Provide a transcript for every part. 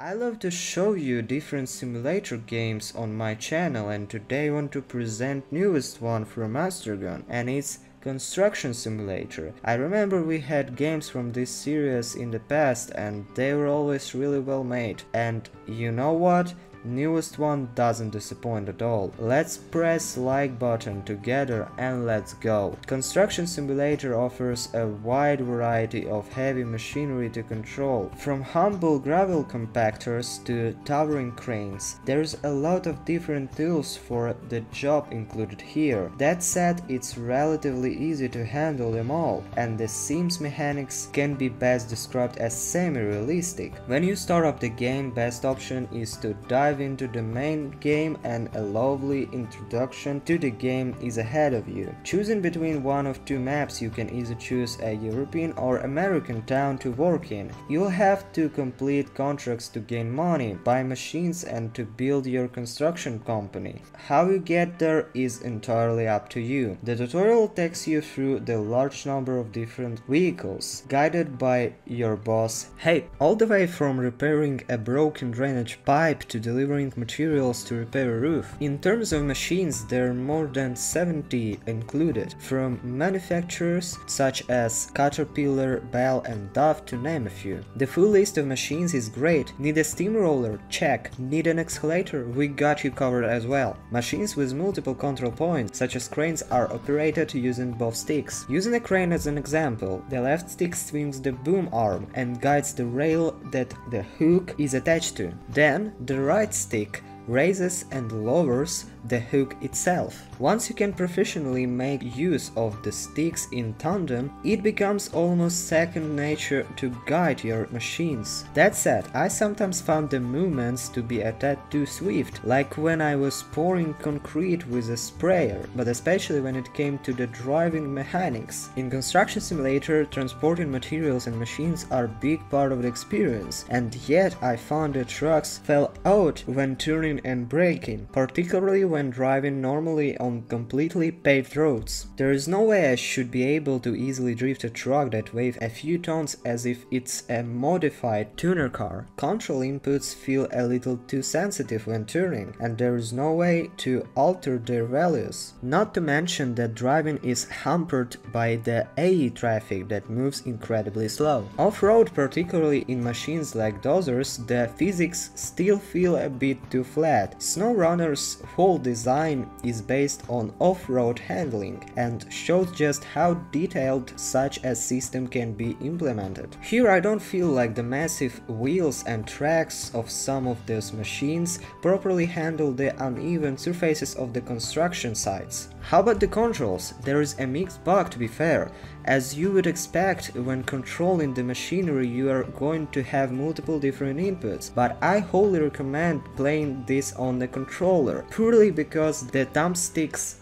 I love to show you different simulator games on my channel, and today I want to present newest one from Astragon, and it's Construction Simulator. I remember we had games from this series in the past and they were always really well made. And you know what? Newest one doesn't disappoint at all. Let's press like button together and let's go. Construction Simulator offers a wide variety of heavy machinery to control, from humble gravel compactors to towering cranes. There's a lot of different tools for the job included here. That said, it's relatively easy to handle them all, and the seams mechanics can be best described as semi-realistic. When you start up the game, best option is to dive into the main game, and a lovely introduction to the game is ahead of you. Choosing between one of two maps, you can either choose a European or American town to work in. You'll have to complete contracts to gain money, buy machines and to build your construction company. How you get there is entirely up to you. The tutorial takes you through the large number of different vehicles, guided by your boss. Hey, all the way from repairing a broken drainage pipe to delivering materials to repair a roof. In terms of machines, there are more than 70 included, from manufacturers such as Caterpillar, Bell and Dove to name a few. The full list of machines is great. Need a steamroller? Check. Need an excavator? We got you covered as well. Machines with multiple control points, such as cranes, are operated using both sticks. Using a crane as an example, the left stick swings the boom arm and guides the rail that the hook is attached to. Then, the right stick raises and lowers the hook itself. Once you can proficiently make use of the sticks in tandem, it becomes almost second nature to guide your machines. That said, I sometimes found the movements to be a tad too swift, like when I was pouring concrete with a sprayer, but especially when it came to the driving mechanics. In Construction Simulator, transporting materials and machines are a big part of the experience, and yet I found the trucks fell out when turning and braking, particularly when driving normally on completely paved roads. There is no way I should be able to easily drift a truck that weighs a few tons as if it's a modified tuner car. Control inputs feel a little too sensitive when turning, and there is no way to alter their values. Not to mention that driving is hampered by the AE traffic that moves incredibly slow. Off-road, particularly in machines like dozers, the physics still feel a bit too flat. SnowRunner's whole design is based on off-road handling and shows just how detailed such a system can be implemented. Here I don't feel like the massive wheels and tracks of some of those machines properly handle the uneven surfaces of the construction sites. How about the controls? There is a mixed bag, to be fair. As you would expect, when controlling the machinery you are going to have multiple different inputs, but I wholly recommend playing this on the controller, purely because the thumbsticks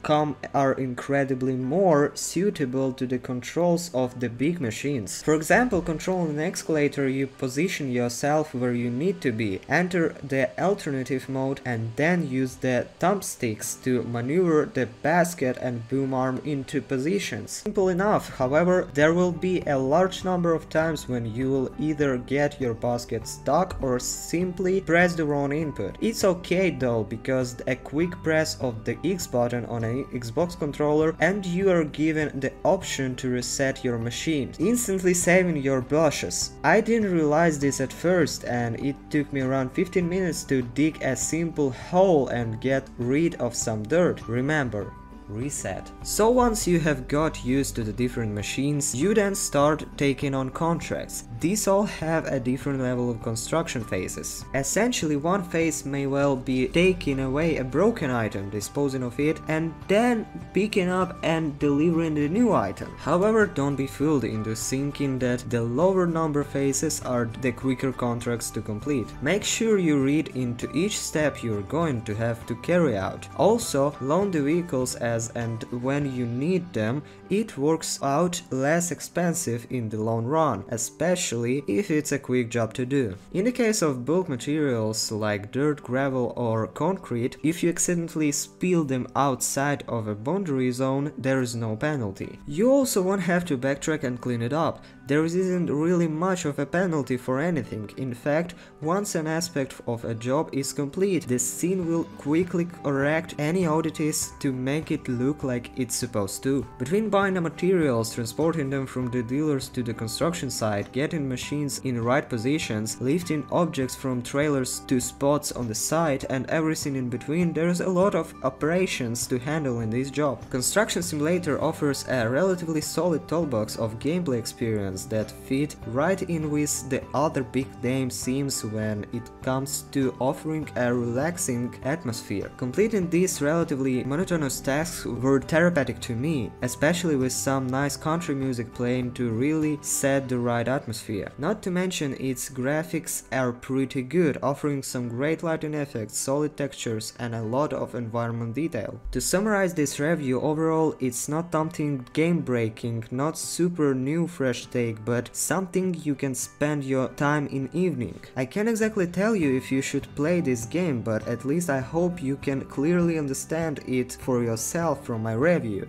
are incredibly more suitable to the controls of the big machines. For example, controlling an excavator, you position yourself where you need to be, enter the alternative mode and then use the thumbsticks to maneuver the basket and boom arm into positions. Simple enough. However, there will be a large number of times when you will either get your basket stuck or simply press the wrong input. It's okay though, because a quick press of the X button on an Xbox controller and you are given the option to reset your machine, instantly saving your brushes. I didn't realize this at first, and it took me around 15 minutes to dig a simple hole and get rid of some dirt. Remember, reset. So once you have got used to the different machines, you then start taking on contracts. These all have a different level of construction phases. Essentially, one phase may well be taking away a broken item, disposing of it, and then picking up and delivering the new item. However, don't be fooled into thinking that the lower number phases are the quicker contracts to complete. Make sure you read into each step you're going to have to carry out. Also, loan the vehicles as has, and when you need them, it works out less expensive in the long run, especially if it's a quick job to do. In the case of bulk materials like dirt, gravel or concrete, if you accidentally spill them outside of a boundary zone, there is no penalty. You also won't have to backtrack and clean it up. There isn't really much of a penalty for anything. In fact, once an aspect of a job is complete, the scene will quickly correct any oddities to make it look like it's supposed to. Between buying the materials, transporting them from the dealers to the construction site, getting machines in right positions, lifting objects from trailers to spots on the site, and everything in between, there's a lot of operations to handle in this job. Construction Simulator offers a relatively solid toolbox of gameplay experience that fit right in with the other big name themes when it comes to offering a relaxing atmosphere. Completing these relatively monotonous tasks were therapeutic to me, especially with some nice country music playing to really set the right atmosphere. Not to mention its graphics are pretty good, offering some great lighting effects, solid textures and a lot of environment detail. To summarize this review, overall it's not something game-breaking, not super new fresh take, but something you can spend your time in evening. I can't exactly tell you if you should play this game, but at least I hope you can clearly understand it for yourself from my review.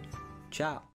Ciao!